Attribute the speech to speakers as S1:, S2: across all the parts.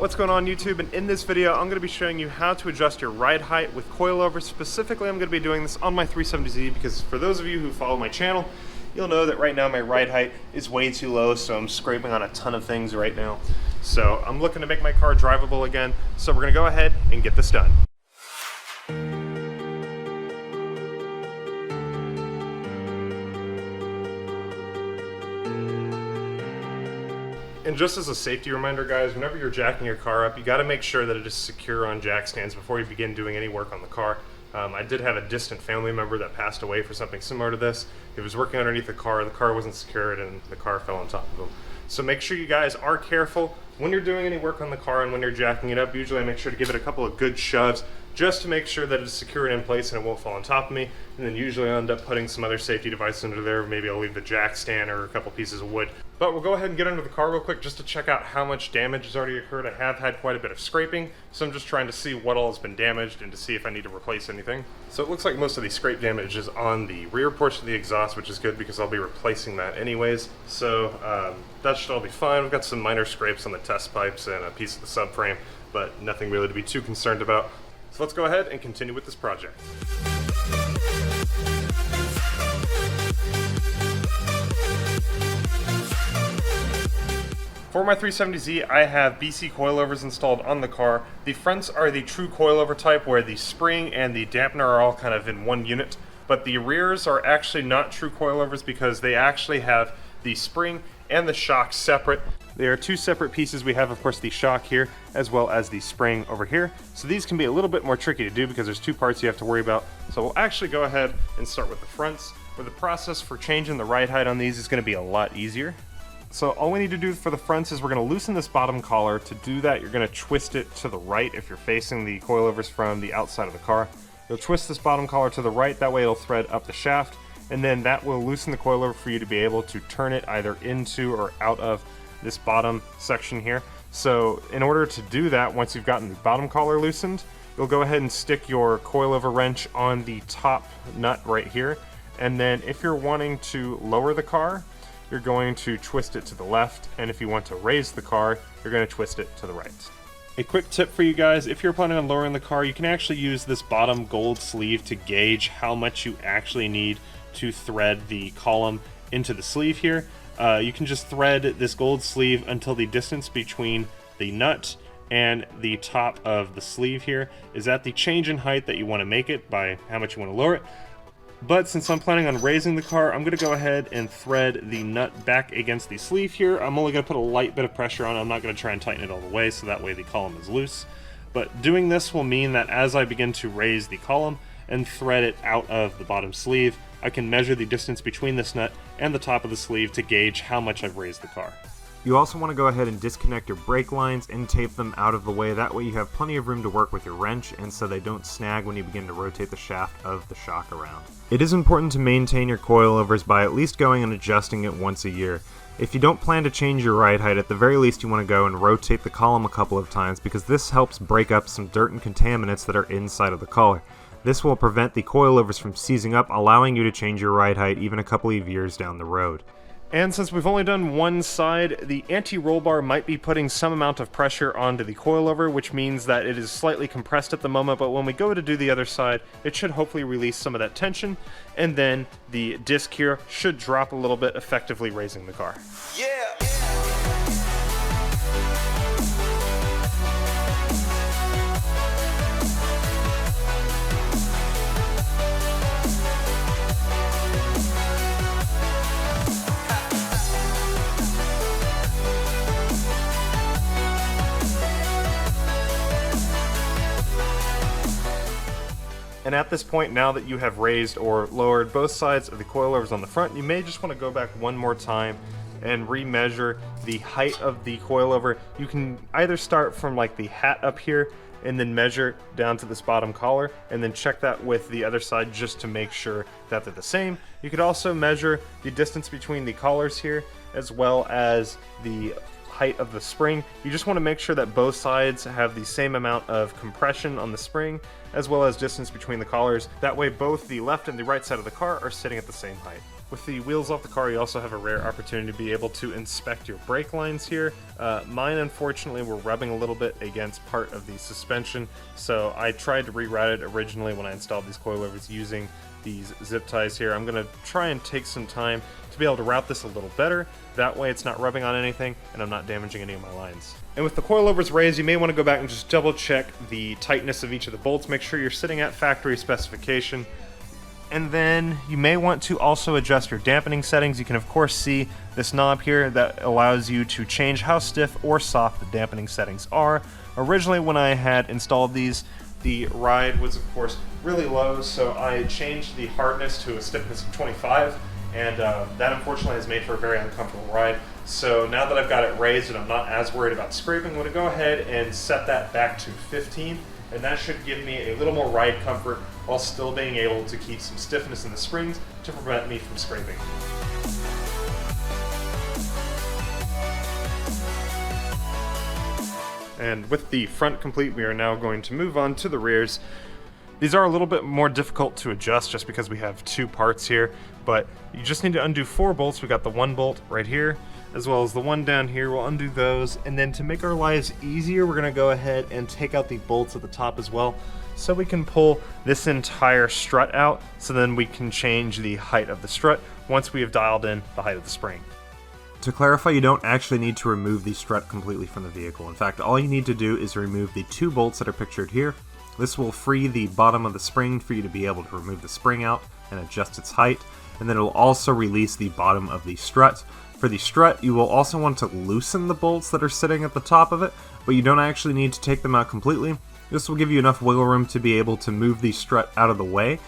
S1: What's going on YouTube? And in this video I'm going to be showing you how to adjust your ride height with coilovers. Specifically I'm going to be doing this on my 370Z because for those of you who follow my channel, you'll know that right now my ride height is way too low, so I'm scraping on a ton of things right now. So I'm looking to make my car drivable again, so we're going to go ahead and get this done. And just as a safety reminder, guys, whenever you're jacking your car up, you got to make sure that it is secure on jack stands before you begin doing any work on the car. I did have a distant family member that passed away for something similar to this. He was working underneath the car wasn't secured, and the car fell on top of him. So make sure you guys are careful when you're doing any work on the car and when you're jacking it up. Usually I make sure to give it a couple of good shoves just to make sure that it's secure and in place and it won't fall on top of me. And then usually I end up putting some other safety device under there. Maybe I'll leave the jack stand or a couple pieces of wood. But we'll go ahead and get under the car real quick just to check out how much damage has already occurred. I have had quite a bit of scraping, so I'm just trying to see what all has been damaged and to see if I need to replace anything. So it looks like most of the scrape damage is on the rear portion of the exhaust, which is good because I'll be replacing that anyways. So that should all be fine. We've got some minor scrapes on the test pipes and a piece of the subframe, but nothing really to be too concerned about. So let's go ahead and continue with this project. For my 370Z, I have BC coilovers installed on the car. The fronts are the true coilover type where the spring and the dampener are all kind of in one unit, but the rears are actually not true coilovers because they actually have the spring and the shock separate. They are two separate pieces. We have, of course, the shock here as well as the spring over here. So these can be a little bit more tricky to do because there's two parts you have to worry about. So we'll actually go ahead and start with the fronts, where the process for changing the ride height on these is going to be a lot easier. So all we need to do for the fronts is we're going to loosen this bottom collar. To do that, you're going to twist it to the right if you're facing the coilovers from the outside of the car. You'll twist this bottom collar to the right, that way it'll thread up the shaft, and then that will loosen the coilover for you to be able to turn it either into or out of this bottom section here. So in order to do that, once you've gotten the bottom collar loosened, you'll go ahead and stick your coilover wrench on the top nut right here, and then if you're wanting to lower the car, you're going to twist it to the left, and if you want to raise the car, you're going to twist it to the right. A quick tip for you guys, if you're planning on lowering the car, you can actually use this bottom gold sleeve to gauge how much you actually need to thread the column into the sleeve here. You can just thread this gold sleeve until the distance between the nut and the top of the sleeve here is at the change in height that you want to make it by how much you want to lower it. But since I'm planning on raising the car, I'm going to go ahead and thread the nut back against the sleeve here. I'm only going to put a light bit of pressure on it. I'm not going to try and tighten it all the way, so that way the column is loose. But doing this will mean that as I begin to raise the column and thread it out of the bottom sleeve, I can measure the distance between this nut and the top of the sleeve to gauge how much I've raised the car. You also want to go ahead and disconnect your brake lines and tape them out of the way. That way you have plenty of room to work with your wrench, and so they don't snag when you begin to rotate the shaft of the shock around. It is important to maintain your coilovers by at least going and adjusting it once a year. If you don't plan to change your ride height, at the very least you want to go and rotate the column a couple of times because this helps break up some dirt and contaminants that are inside of the collar. This will prevent the coilovers from seizing up, allowing you to change your ride height even a couple of years down the road. And since we've only done one side, the anti-roll bar might be putting some amount of pressure onto the coilover, which means that it is slightly compressed at the moment, but when we go to do the other side, it should hopefully release some of that tension, and then the disc here should drop a little bit, effectively raising the car. Yeah! And at this point, now that you have raised or lowered both sides of the coilovers on the front, you may just want to go back one more time and remeasure the height of the coilover. You can either start from like the hat up here and then measure down to this bottom collar and then check that with the other side just to make sure that they're the same. You could also measure the distance between the collars here as well as the height of the spring. You just want to make sure that both sides have the same amount of compression on the spring as well as distance between the collars. That way both the left and the right side of the car are sitting at the same height. With the wheels off the car, you also have a rare opportunity to be able to inspect your brake lines here. Mine, unfortunately, were rubbing a little bit against part of the suspension, so I tried to reroute it originally when I installed these coilovers using these zip ties here. I'm going to try and take some time to be able to route this a little better. That way it's not rubbing on anything and I'm not damaging any of my lines. And with the coilovers raised, you may want to go back and just double check the tightness of each of the bolts. Make sure you're sitting at factory specification. And then you may want to also adjust your dampening settings. You can of course see this knob here that allows you to change how stiff or soft the dampening settings are. Originally when I had installed these, the ride was of course really low, so I changed the hardness to a stiffness of 25, and that unfortunately has made for a very uncomfortable ride. So now that I've got it raised and I'm not as worried about scraping, I'm going to go ahead and set that back to 15, and that should give me a little more ride comfort while still being able to keep some stiffness in the springs to prevent me from scraping. And with the front complete, we are now going to move on to the rears. These are a little bit more difficult to adjust just because we have two parts here, but you just need to undo 4 bolts. We got the 1 bolt right here, as well as the one down here. We'll undo those, and then to make our lives easier, we're gonna go ahead and take out the bolts at the top as well, so we can pull this entire strut out, so then we can change the height of the strut once we have dialed in the height of the spring.
S2: To clarify, you don't actually need to remove the strut completely from the vehicle. In fact, all you need to do is remove the 2 bolts that are pictured here. This will free the bottom of the spring for you to be able to remove the spring out and adjust its height, and then it will also release the bottom of the strut. For the strut, you will also want to loosen the bolts that are sitting at the top of it, but you don't actually need to take them out completely. This will give you enough wiggle room to be able to move the strut out of the way.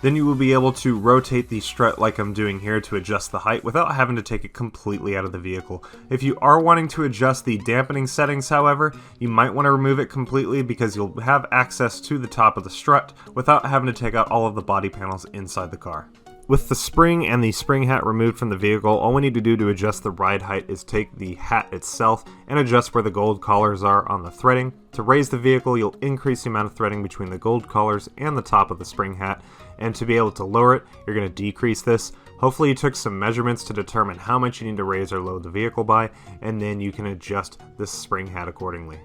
S2: Then you will be able to rotate the strut like I'm doing here to adjust the height without having to take it completely out of the vehicle. If you are wanting to adjust the dampening settings, however, you might want to remove it completely because you'll have access to the top of the strut without having to take out all of the body panels inside the car. With the spring and the spring hat removed from the vehicle, all we need to do to adjust the ride height is take the hat itself and adjust where the gold collars are on the threading. To raise the vehicle, you'll increase the amount of threading between the gold collars and the top of the spring hat, and to be able to lower it, you're going to decrease this. Hopefully you took some measurements to determine how much you need to raise or load the vehicle by, and then you can adjust this spring hat accordingly.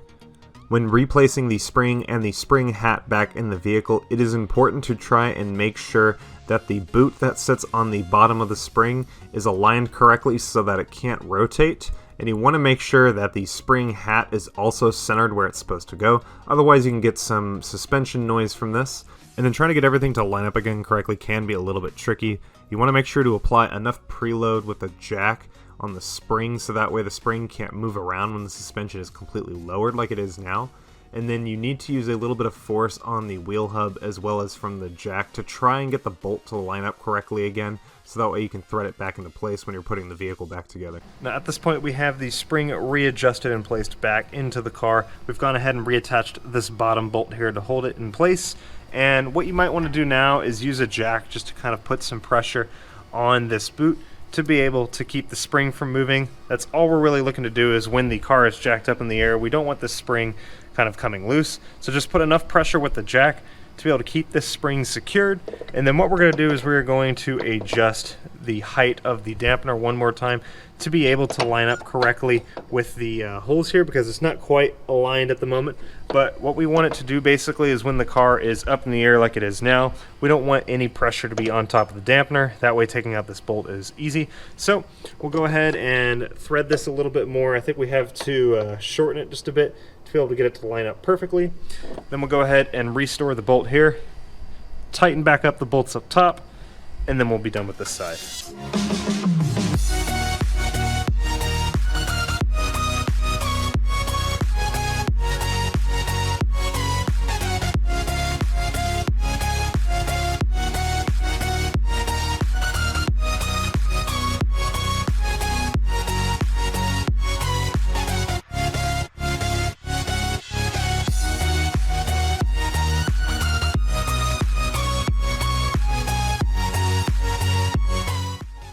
S2: When replacing the spring and the spring hat back in the vehicle, it is important to try and make sure that the boot that sits on the bottom of the spring is aligned correctly so that it can't rotate, and you want to make sure that the spring hat is also centered where it's supposed to go, otherwise you can get some suspension noise from this. And then trying to get everything to line up again correctly can be a little bit tricky. You want to make sure to apply enough preload with the jack on the spring so that way the spring can't move around when the suspension is completely lowered like it is now. And then you need to use a little bit of force on the wheel hub as well as from the jack to try and get the bolt to line up correctly again, so that way you can thread it back into place when you're putting the vehicle back together.
S1: Now at this point we have the spring readjusted and placed back into the car. We've gone ahead and reattached this bottom bolt here to hold it in place, and what you might want to do now is use a jack just to kind of put some pressure on this boot to be able to keep the spring from moving. That's all we're really looking to do is when the car is jacked up in the air, we don't want this spring kind of coming loose. So just put enough pressure with the jack to be able to keep this spring secured. And then what we're going to do is we're going to adjust the height of the dampener one more time to be able to line up correctly with the holes here, because it's not quite aligned at the moment. But what we want it to do basically is when the car is up in the air like it is now, we don't want any pressure to be on top of the dampener. That way taking out this bolt is easy. So we'll go ahead and thread this a little bit more. I think we have to shorten it just a bit to be able to get it to line up perfectly. Then we'll go ahead and restore the bolt here, tighten back up the bolts up top, and then we'll be done with this side.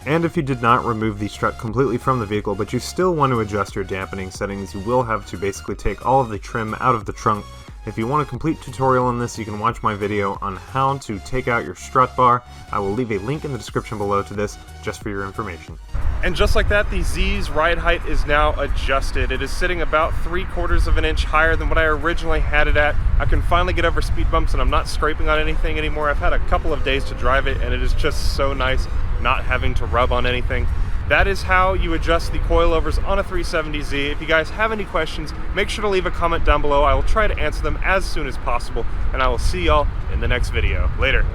S2: And if you did not remove the strut completely from the vehicle, but you still want to adjust your dampening settings, you will have to basically take all of the trim out of the trunk If you want a complete tutorial on this, you can watch my video on how to take out your strut bar. I will leave a link in the description below to this, just for your information.
S1: And just like that, the Z's ride height is now adjusted. It is sitting about 3/4 of an inch higher than what I originally had it at. I can finally get over speed bumps and I'm not scraping on anything anymore. I've had a couple of days to drive it and it is just so nice not having to rub on anything. That is how you adjust the coilovers on a 370Z. If you guys have any questions, make sure to leave a comment down below. I will try to answer them as soon as possible, and I will see y'all in the next video. Later.